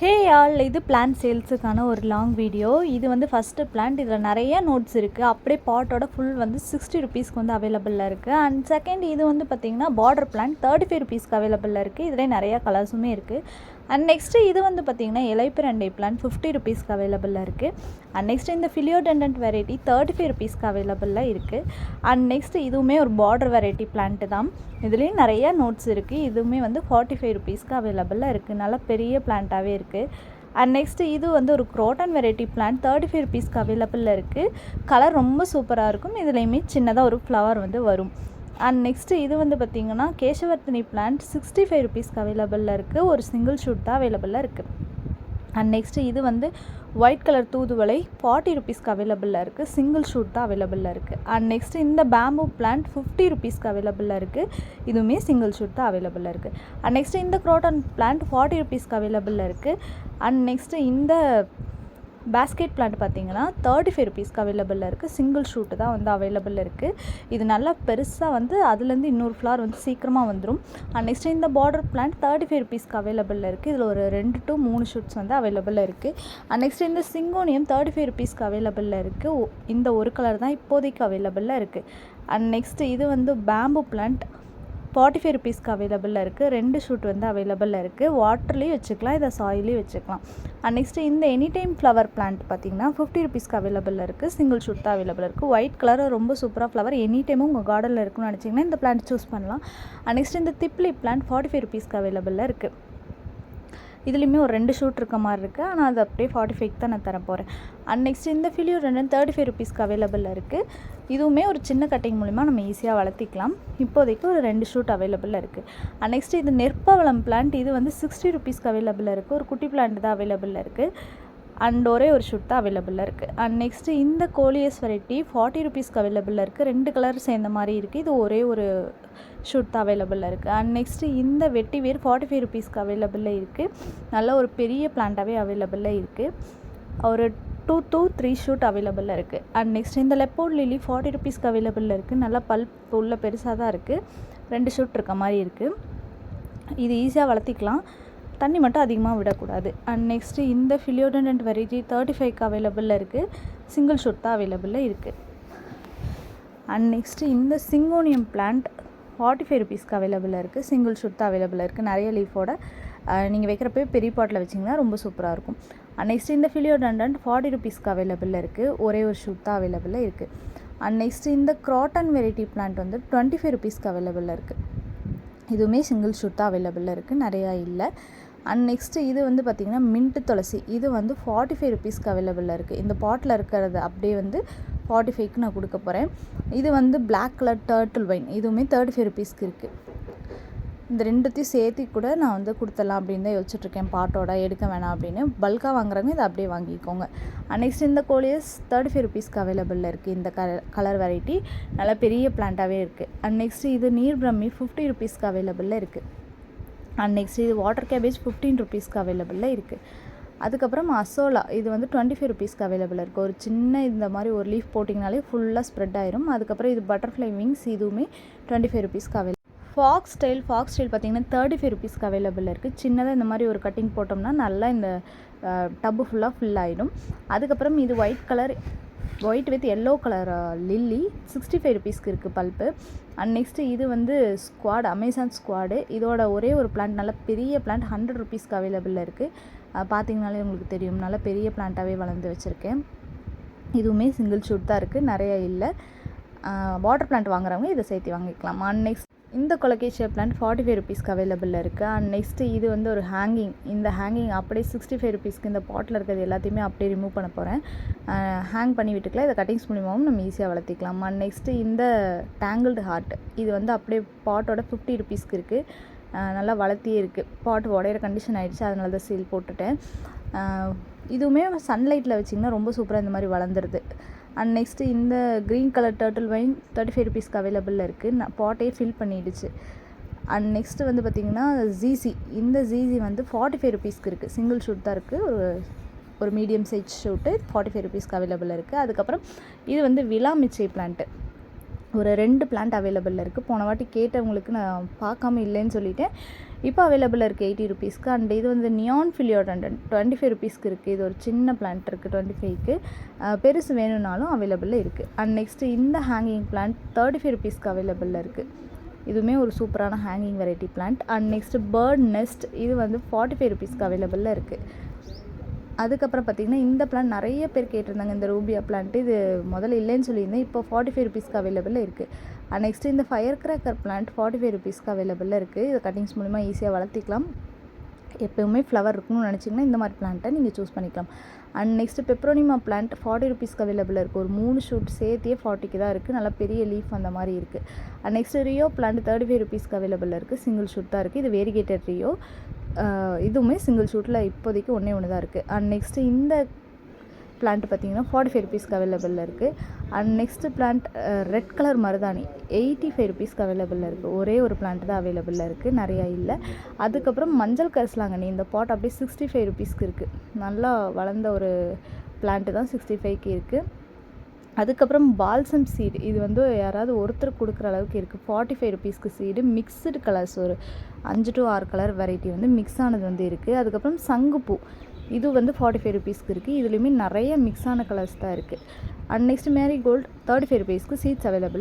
Hey all, இது plant சேல்ஸுக்கான ஒரு long video. இது வந்து ஃபஸ்ட்டு பிளான்ட். இதில் நிறைய நோட்ஸ் இருக்குது. அப்படியே பாட்டோட ஃபுல் வந்து 60 ருபீஸ்க்கு வந்து அவைலபிளாக இருக்குது. அண்ட் செகண்ட் இது வந்து பார்த்திங்கன்னா பார்டர் பிளான்ட் 35 ருபீஸ்க்கு அவைலபிளாக இருக்குது. இதில் நிறையா கலர்ஸுமே இருக்குது. அண்ட் நெக்ஸ்ட்டு இது வந்து பார்த்திங்கன்னா எலைப்பிரண்டை பிளான்ட் 50 ருபீஸ்க்கு அவைலபிளாக இருக்குது. அண்ட் நெக்ஸ்ட்டு இந்த ஃபிலியோடெண்டன்ட் வெரைட்டி 35 ருபீஸ்க்கு அவைலபிளாக இருக்குது. அண்ட் நெக்ஸ்ட்டு இதுவுமே ஒரு பார்டர் வெரைட்டி பிளான்ட்டு தான். இதுலேயும் நிறையா நோட்ஸ் இருக்குது. இதுவுமே வந்து 45 ருபீஸ்க்கு அவைலபிளாக இருக்குது. நல்லா பெரிய பிளான்ட்டாகவே இருக்குது. அண்ட் நெக்ஸ்ட்டு இது வந்து ஒரு குரோட்டன் வெரைட்டி பிளான்ட் 35 ருபீஸ்க்கு அவைலபிளாக இருக்குது. கலர் ரொம்ப சூப்பராக இருக்கும். இதுலேயுமே சின்னதாக ஒரு ஃப்ளவர் வந்து வரும். அண்ட் நெக்ஸ்ட்டு இது வந்து பார்த்திங்கன்னா கேசவர்த்தினி பிளான்ட் 65 ருபீஸ்க்கு அவைலபிளாக இருக்குது. ஒரு சிங்கிள் ஷூட் தான் அவைலபிளாக இருக்குது. அண்ட் நெக்ஸ்ட்டு இது வந்து ஒயிட் கலர் தூதுவளை 40 ருபீஸ்க்கு அவைலபிளாக இருக்குது. சிங்கிள் ஷூட் தான் அவைலபிளாக இருக்குது. அண்ட் நெக்ஸ்ட்டு இந்த பேம்பூ பிளான்ட் 50 ருபீஸ்க்கு அவைலபிளாக இருக்குது. இதுவுமே சிங்கிள் ஷூட் தான் அவைலபிளாக இருக்குது. அண்ட் நெக்ஸ்ட்டு இந்த குரோட்டன் பிளான்ட் 40 ருபீஸ்க்கு அவைலபிளாக இருக்குது. அண்ட் நெக்ஸ்ட்டு இந்த பேஸ்கெட் பிளான்ட் பார்த்திங்கன்னா 35 ருபீஸ்க்கு அவைலபிளாக இருக்குது. சிங்கிள் ஷூட்டு தான் வந்து அவைலபிளாக இருக்குது. இது நல்லா பெருசாக வந்து அதுலேருந்து இன்னொரு ஃப்ளவர் வந்து சீக்கிரமாக வந்துடும். அண்ட் நெக்ஸ்ட்டு இந்த பார்டர் பிளான்ட் 35 ருபீஸ்க்கு அவைலபிளாக இருக்குது. இதில் ஒரு 2 to 3 ஷூட்ஸ் வந்து அவைலபிளாக இருக்குது. அண்ட் நெக்ஸ்ட்டு இந்த சிங்கோனியம் 35 ருபீஸ்க்கு அவைலபிளாக இருக்குது. இந்த ஒரு கலர் தான் இப்போதைக்கு அவைலபிளாக இருக்குது. அண்ட் நெக்ஸ்ட்டு இது வந்து பேம்பு பிளான்ட் 45 ருபீஸ்க்கு அவைலபிளாக இருக்குது. 2 ஷூட் வந்து அவைலபிளாக இருக்குது. வாட்டர்லேயும் வச்சுக்கலாம், இதை சாயிலையும் வச்சுக்கலாம். அண்ட் நெக்ஸ்ட்டு இந்த எனி டைம் ஃப்ளவர் பிளான்ட் பார்த்திங்கன்னா 50 ருபீஸ்க்கு அவைலபிளாக இருக்குது. சிங்கிள் ஷூட் தான் அவைலபிளாக இருக்குது. ஒயிட் கலர் ரொம்ப சூப்பராக ஃப்ளவர் எனி டைமும் உங்கள் கார்டனில் இருக்குன்னு நினச்சிங்கன்னா இந்த பிளான்ட் சூஸ் பண்ணலாம். அண்ட் நெக்ஸ்ட் இந்த திப்லி பிளான்ட் 45 ருபீஸ்க்கு அவைலபிளாக இருக்குது. இதுலேயுமே ஒரு 2 ஷூட் இருக்க மாதிரி இருக்குது. ஆனால் அது அப்படியே 45க்கு தான் நான் தர போகிறேன். அண்ட் நெக்ஸ்ட் இந்த ஃபிலியோடெண்டன்ட் 35 ருபீஸ்க்கு அவைலபிளாக இருக்குது. இதுவுமே ஒரு சின்ன கட்டிங் மூலிமா நம்ம ஈஸியாக வளர்த்திக்கலாம். இப்போதைக்கு ஒரு 2 ஷூட் அவைலபிளாக இருக்குது. அண்ட் நெக்ஸ்ட் இது நெற்பவளம் பிளான்ட். இது வந்து 60 ருபீஸ்க்கு அவைலபிளாக இருக்குது. ஒரு குட்டி பிளான்ட் தான் அவைலபிளாக இருக்குது. அண்ட் ஒரே ஒரு ஷூட் தான் அவைலபிளாக இருக்குது. அண்ட் நெக்ஸ்ட்டு இந்த கோலியஸ் வெரைட்டி 40 ருபீஸ்க்கு அவைலபிளாக இருக்குது. 2 கலர் சேர்ந்த மாதிரி இருக்குது. இது ஒரே ஒரு ஷூட் தான் அவைலபிளாக இருக்குது. அண்ட் நெக்ஸ்ட்டு இந்த வெட்டி வேர் 45 ருபீஸ்க்கு அவைலபிளாக இருக்குது. நல்ல ஒரு பெரிய பிளான்ட்டாகவே அவைலபிளாக இருக்குது. ஒரு 2 to 3 ஷூட் அவைலபிளாக இருக்குது. அண்ட் நெக்ஸ்ட் இந்த லெப்போர்ட் லில்லி 40 ருபீஸ்க்கு அவைலபிளாக இருக்குது. நல்லா பல்ப் உள்ள பெருசாக தான் இருக்குது. 2 ஷூட் இருக்க மாதிரி இருக்குது. இது ஈஸியாக வளர்த்திக்கலாம், தண்ணி மட்டும் அதிகமாக விடக்கூடாது. அண்ட் நெக்ஸ்ட்டு இந்த ஃபிலியோடெண்டன்ட் வெரைட்டி 35க்கு அவைலபிளாக இருக்குது. சிங்கிள் ஷூட் தான் அவைலபிளாக இருக்குது. அண்ட் நெக்ஸ்ட்டு இந்த சிங்கோனியம் பிளான்ட் 45 ருபீஸ்க்கு அவைலபிளாக இருக்குது. சிங்கிள் ஷூட் தான் அவைலபிளாக இருக்குது. நிறைய லீஃபோட நீங்கள் வைக்கிறப்ப பெரிய பாட்டில் வச்சிங்கன்னா ரொம்ப சூப்பராக இருக்கும். அண்ட் நெக்ஸ்ட்டு இந்த ஃபிலியோடெண்டன்ட் 40 ருபீஸ்க்கு அவைலபிளாக இருக்குது. ஒரே ஒரு ஷூட் தான் அவைலபிளாக இருக்குது. அண்ட் நெக்ஸ்ட்டு இந்த குரோட்டன் வெரைட்டி பிளான்ட் வந்து 25 ருபீஸ்க்கு அவைலபிளாக இருக்குது. இதுவுமே சிங்கிள் ஷூட் தான் அவைலபிளாக இருக்குது, நிறையா இல்லை. அண்ட் நெக்ஸ்ட்டு இது வந்து பார்த்திங்கன்னா மின்ட்டு துளசி. இது வந்து 45 ருபீஸ்க்கு அவைலபிளாக இருக்குது. இந்த பாட்டில் இருக்கிறது அப்படியே வந்து 45க்கு நான் கொடுக்க போகிறேன். இது வந்து பிளாக் கலர் டர்ட்டில் வைன். இதுவுமே 35 ருபீஸ்க்கு இருக்குது. இந்த 2த்தையும் சேர்த்து கூட நான் வந்து கொடுத்துடலாம் அப்படின்னு தான் யோசிச்சுட்ருக்கேன். பாட்டோட எடுக்க வேணாம் அப்படின்னு. பல்காக வாங்குறவங்க இதை அப்படியே வாங்கிக்கோங்க. நெக்ஸ்ட் இந்த கோலியஸ் 35 ருபீஸ்க்கு அவைலபிளில் இருக்குது. இந்த கலர் வெரைட்டி நல்லா பெரிய பிளான்ட்டாகவே இருக்குது. அண்ட் நெக்ஸ்ட்டு இது நீர் பிரம்மி 50 ருபீஸ்க்கு அவைலபிளில் இருக்குது. அண்ட் நெக்ஸ்ட் இது வாட்டர் கேபேஜ் 15 ருபீஸ்க்கு அவைலபிளில் இருக்குது. அதுக்கப்புறம் அசோலா இது வந்து 25 ருபீஸ்க்கு அவைலபிளாக இருக்குது. ஒரு சின்ன இந்த மாதிரி ஒரு லீஃப் போட்டிங்கனாலே ஃபுல்லாக ஸ்ப்ரெட் ஆயிரும். அதுக்கப்புறம் இது பட்டர்ஃப்ளை விங்ஸ், இதுவுமே 25 ருபீஸ்க்கு அவைலபிள். ஃபாக்ஸ் ஸ்டைல் பார்த்திங்கன்னா 35 ருபீஸ்க்கு அவைலபிளாக இருக்குது. சின்னதாக இந்த மாதிரி ஒரு கட்டிங் போட்டோம்னா நல்லா இந்த டப்பு ஃபுல்லாக ஃபில் ஆகிடும். அதுக்கப்புறம் இது white with yellow colour lily 65 ருபீஸ்க்கு இருக்குது பல்ப்பு. அண்ட் நெக்ஸ்ட்டு இது வந்து ஸ்குவாட், அமேசான் ஸ்குவாடு. இதோட ஒரே ஒரு பிளான்ட் நல்ல பெரிய பிளான்ட் 100 ருபீஸ்க்கு அவைலபிளில் இருக்குது. பார்த்திங்கனாலே உங்களுக்கு தெரியும், நல்ல பெரிய பிளான்ட்டாகவே வளர்ந்து வச்சுருக்கேன். இதுவுமே சிங்கிள் ஷூட் தான் இருக்குது, நிறைய இல்லை. வாட்டர் பிளான்ட் வாங்குறவங்க இதை சேர்த்து வாங்கிக்கலாம். அண்ட் நெக்ஸ்ட் இந்த கொலகேஷியா பிளான்ட் 45 ருபீஸ்க்கு அவைலபிளில் இருக்குது. அண்ட் நெக்ஸ்ட்டு இது வந்து ஒரு ஹேங்கிங். இந்த ஹேங்கிங் அப்படியே 65 ருபீஸ்க்கு. இந்த பாட்டில் இருக்கிறது எல்லாத்தையுமே அப்படியே ரிமூவ் பண்ண போகிறேன். ஹேங் பண்ணி விட்டுக்கலாம். இதை கட்டிங்ஸ் மூலியமாகவும் நம்ம ஈஸியாக வளர்த்திக்கலாம். அண்ட் நெக்ஸ்ட்டு இந்த டேங்கிள்டு ஹார்ட். இது வந்து அப்படியே பாட்டோட 50 ருபீஸ்க்கு இருக்குது. நல்லா வளர்த்தியே இருக்குது. பாட் உடையிற கண்டிஷன் ஆகிடுச்சு, அதனால தான் சீல் போட்டுட்டேன். இதுவுமே சன்லைட்டில் வச்சிங்கன்னா ரொம்ப சூப்பராக இந்த மாதிரி வளர்ந்துருது. அண்ட் நெக்ஸ்ட்டு இந்த க்ரீன் கலர் டர்ட்டில் வைன் 35 ருபீஸ்க்கு அவைலபிளில் இருக்குது. நான் பாட்டே ஃபில் பண்ணிடுச்சு. அண்ட் நெக்ஸ்ட்டு வந்து பார்த்திங்கன்னா ஜீசி. இந்த ஜீசி வந்து 45 ருபீஸ்க்கு இருக்குது. சிங்கிள் ஷூட் தான் இருக்குது. ஒரு மீடியம் சைஸ் ஷூட்டு 45 ருபீஸ்க்கு அவைலபிளில் இருக்குது. அதுக்கப்புறம் இது வந்து விலா மிச்சை பிளான்ட்டு. ஒரு 2 பிளான்ட் அவைலபிளில் இருக்குது. போன வாட்டி கேட்டவங்களுக்கு நான் பார்க்காம இல்லைன்னு சொல்லிட்டேன். இப்போ அவைலபிளாக இருக்குது 80 ருபீஸ்க்கு. அண்ட் இது வந்து நியான் ஃபிலியோடெண்டன் 25 ருபீஸ்க்கு இருக்குது. இது ஒரு சின்ன பிளான்ட் இருக்குது 25க்கு. பெருசு வேணும்னாலும் அவைலபிளில் இருக்குது. அண்ட் நெக்ஸ்ட்டு இந்த ஹேங்கிங் பிளான்ட் 35 ருபீஸ்க்கு அவைலபிளில் இருக்குது. இதுவுமே ஒரு சூப்பரான hanging variety plant. And next bird nest இது வந்து 45 ருபீஸ்க்கு அவைலபிளில் இருக்குது. அதுக்கப்புறம் பார்த்திங்கன்னா இந்த பிளான்ட் நிறைய பேர் கேட்டிருந்தாங்க. இந்த ரூபியா பிளான்ட்டு இது முதல்ல இல்லைன்னு சொல்லியிருந்தேன். இப்போ 45 ருபீஸ்க்கு அவைலபிளில் இருக்குது. அண்ட் நெக்ஸ்ட்டு இந்த ஃபயர் கிராக்கர் பிளான்ட் 45 ருபீஸ்க்கு அவைலபிளில் இருக்குது. இது கட்டிங்ஸ் மூலிமா ஈஸியாக வளர்த்திக்கலாம். எப்போவுமே ஃப்ளவர் இருக்கணும்னு நினச்சிங்கன்னா இந்த மாதிரி பிளான்ட்டை நீங்கள் சூஸ் பண்ணிக்கலாம். அண்ட் நெக்ஸ்ட்டு பெப்ரோனிமா பிளான்ட் 40 ருபீஸ்க்கு அவைலபிளாக இருக்குது. ஒரு 3 ஷூட் சேர்த்தியே 40க்கு தான் இருக்குது. நல்லா பெரிய லீஃப் அந்த மாதிரி இருக்குது. அண்ட் நெக்ஸ்ட்டு ரியோ பிளான்ட் 35 ருபீஸ்க்கு அவைலபிளாக இருக்குது. சிங்கிள் ஷூட் தான் இருக்குது. இது வேரிகேட்டட் ரியோ. இதுவுமே சிங்கிள் ஷூட்டில் இப்போதைக்கு ஒன்றே ஒன்று தான் இருக்குது. அண்ட் நெக்ஸ்ட்டு இந்த பிளான்ட் பார்த்திங்கன்னா 45 ருபீஸ்க்கு அவைலபிளில் இருக்குது. And next plant red colour மருதாணி 85 ருபீஸ்க்கு அவைலபிளில் இருக்குது. ஒரே ஒரு பிளான்ட் தான் அவைலபிளில் இருக்குது, நிறையா இல்லை. அதுக்கப்புறம் மஞ்சள் கரிசலாங்கண்ணி இந்த பாட் அப்படியே 65 ருபீஸ்க்கு இருக்குது. நல்லா வளர்ந்த ஒரு பிளான்ட்டு தான் 65க்கு இருக்குது. அதுக்கப்புறம் பால்சம் சீடு இது வந்து யாராவது ஒருத்தர் கொடுக்குற அளவுக்கு இருக்குது. 45 ருபீஸ்க்கு சீடு. மிக்ஸ்டு கலர்ஸ் ஒரு 5 to 6 கலர் வெரைட்டி வந்து மிக்ஸ் ஆனது வந்து இருக்குது. அதுக்கப்புறம் சங்குப்பூ இது வந்து 45 ருபீஸ்க்கு இருக்குது. இதுலேயுமே நிறைய மிக்ஸ் ஆன கலர்ஸ் தான் இருக்குது. அண்ட் நெக்ஸ்ட் மேரிகோல்டு 35 ருபீஸ்க்கு சீட்ஸ் அவைலபிள்.